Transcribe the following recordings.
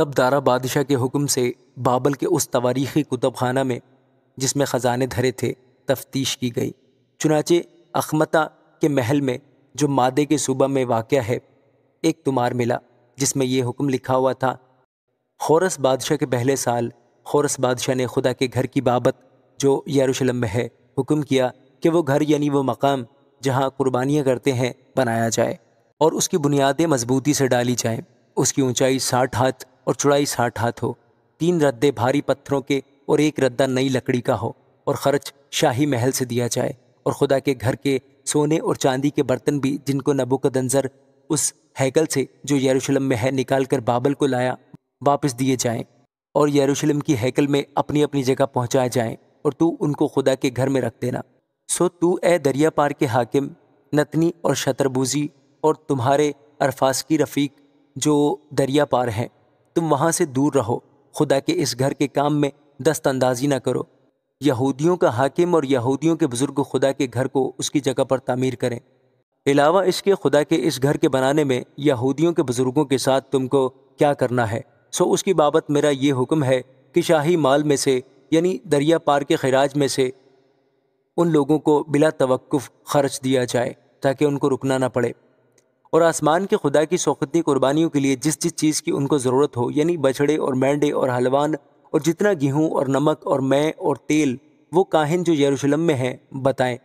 تب دارا بادشاہ کے حکم سے بابل کے اس تواریخی کتب خانہ میں جس میں خزانے دھرے تھے تفتیش کی گئی۔ چنانچہ اخمتا کے محل میں جو مادے کے صوبہ میں واقع ہے ایک تمار ملا جس میں یہ حکم لکھا ہوا تھا: خورس بادشاہ کے پہلے سال خورس بادشاہ نے خدا کے گھر کی بابت جو یروشلم میں ہے حکم کیا کہ وہ گھر یعنی وہ مقام جہاں قربانیاں کرتے ہیں بنایا جائے اور اس کی بنیادیں مضبوطی سے ڈالی جائیں۔ اس کی اونچائی 60 ہاتھ اور چوڑائی 60 ہاتھ ہو، 3 ردے بھاری پتھروں کے اور 1 ردہ نئی لکڑی کا ہو، اور خرچ شاہی محل سے دیا جائے، اور خدا کے گھر کے سونے اور چاندی کے برتن بھی جن کو نبوکدنضر اس ہیکل سے جو یروشلم میں ہے نکال کر بابل کو لایا واپس دیے جائیں، اور یروشلم کی ہیکل میں اپنی اپنی جگہ پہنچائے جائیں، اور تو ان کو خدا کے گھر میں رکھ دینا۔ سو تو اے دریا پار کے حاکم نتنی اور شتربوزی اور تمہارے ارفاسکی رفیق جو دریا پار ہیں، تم وہاں سے دور رہو، خدا کے اس گھر کے کام میں دست اندازی نہ کرو۔ یہودیوں کا حاکم اور یہودیوں کے بزرگ خدا کے گھر کو اس کی جگہ پر تعمیر کریں۔ علاوہ اس کے خدا کے اس گھر کے بنانے میں یہودیوں کے بزرگوں کے ساتھ تم کو کیا کرنا ہے، سو اس کی بابت میرا یہ حکم ہے کہ شاہی مال میں سے یعنی دریا پار کے خراج میں سے ان لوگوں کو بلا توقف خرچ دیا جائے تاکہ ان کو رکنا نہ پڑے، اور آسمان کے خدا کی سوختنی قربانیوں کے لیے جس جس چیز کی ان کو ضرورت ہو یعنی بچھڑے اور مینڈے اور حلوان اور جتنا گیہوں اور نمک اور مے اور تیل وہ کاہن جو یروشلم میں ہیں بتائیں،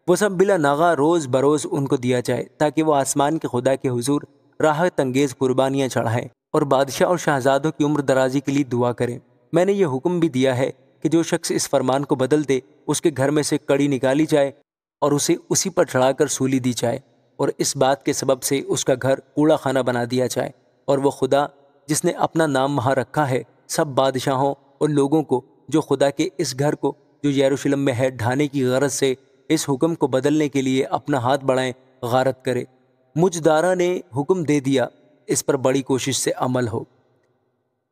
وہ سب بلا ناغہ روز بروز ان کو دیا جائے تاکہ وہ آسمان کے خدا کے حضور راحت انگیز قربانیاں چڑھائیں اور بادشاہ اور شہزادوں کی عمر درازی کے لیے دعا کریں۔ میں نے یہ حکم بھی دیا ہے کہ جو شخص اس فرمان کو بدل دے اس کے گھر میں سے کڑی نکالی جائے اور اسے اسی پر چڑھا کر سولی دی جائے، اور اس بات کے سبب سے اس کا گھر کوڑا خانہ بنا دیا جائے، اور وہ خدا جس نے اپنا نام وہاں رکھا ہے سب بادشاہوں اور لوگوں کو جو خدا کے اس گھر کو جو یروشلم میں ہے ڈھانے کی غرض سے اس حکم کو بدلنے کے لیے اپنا ہاتھ بڑھائیں غارت کرے۔ مجھ دارا نے حکم دے دیا، اس پر بڑی کوشش سے عمل ہو۔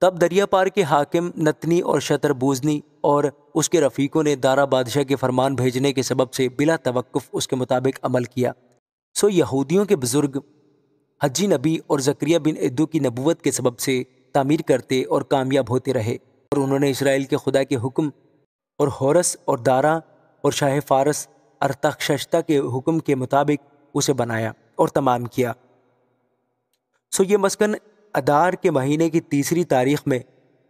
تب دریا پار کے حاکم نتنی اور شتر بوزنی اور اس کے رفیقوں نے دارا بادشاہ کے فرمان بھیجنے کے سبب سے بلا توقف اس کے مطابق عمل کیا۔ سو یہودیوں کے بزرگ حجی نبی اور زکریا بن ادو کی نبوت کے سبب سے تعمیر کرتے اور کامیاب ہوتے رہے، اور انہوں نے اسرائیل کے خدا کے حکم اور ہورس اور دارا اور شاہ فارس ارتخششتہ کے حکم کے مطابق اسے بنایا اور تمام کیا۔ سو یہ مسکن ادار کے مہینے کی 3 تاریخ میں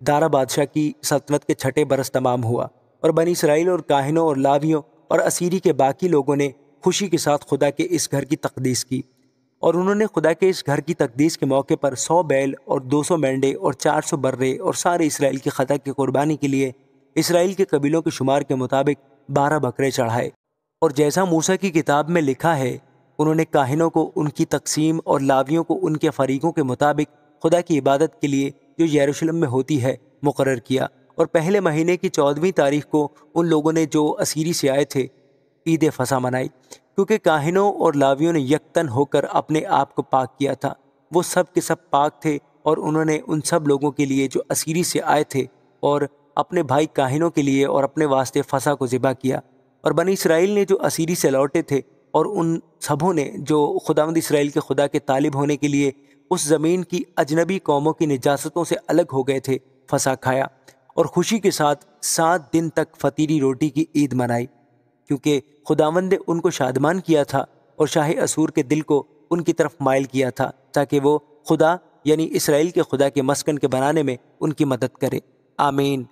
دارا بادشاہ کی سلطنت کے 6 برس تمام ہوا، اور بنی اسرائیل اور کاہنوں اور لاویوں اور اسیری کے باقی لوگوں نے خوشی کے ساتھ خدا کے اس گھر کی تقدیس کی، اور انہوں نے خدا کے اس گھر کی تقدیس کے موقع پر 100 بیل اور 200 مینڈے اور 400 برے اور سارے اسرائیل کی خطا کی قربانی کے لیے اسرائیل کے قبیلوں کے شمار کے مطابق 12 بکرے چڑھائے، اور جیسا موسیٰ کی کتاب میں لکھا ہے انہوں نے کاہنوں کو ان کی تقسیم اور لاویوں کو ان کے فریقوں کے مطابق خدا کی عبادت کے لیے جو یروشلم میں ہوتی ہے مقرر کیا، اور پہلے مہینے کی 14ویں تاریخ کو ان لوگوں نے جو اسیری سے آئے تھے عید فصح منائی، کیونکہ کاہنوں اور لاویوں نے یکتن ہو کر اپنے آپ کو پاک کیا تھا، وہ سب کے سب پاک تھے، اور انہوں نے ان سب لوگوں کے لیے جو اسیری سے آئے تھے اور اپنے بھائی کاہنوں کے لیے اور اپنے واسطے فصح کو ذبح کیا، اور بنی اسرائیل نے جو اسیری سے لوٹے تھے اور ان سبوں نے جو خداوند اسرائیل کے خدا کے طالب ہونے کے لیے اس زمین کی اجنبی قوموں کی نجاستوں سے الگ ہو گئے تھے فصح کھایا، اور خوشی کے ساتھ 7 دن تک فطیری روٹی کی عید منائی، کیونکہ خداوند نے ان کو شادمان کیا تھا اور شاہ اسور کے دل کو ان کی طرف مائل کیا تھا تاکہ وہ خدا یعنی اسرائیل کے خدا کے مسکن کے بنانے میں ان کی مدد کرے۔ آمین۔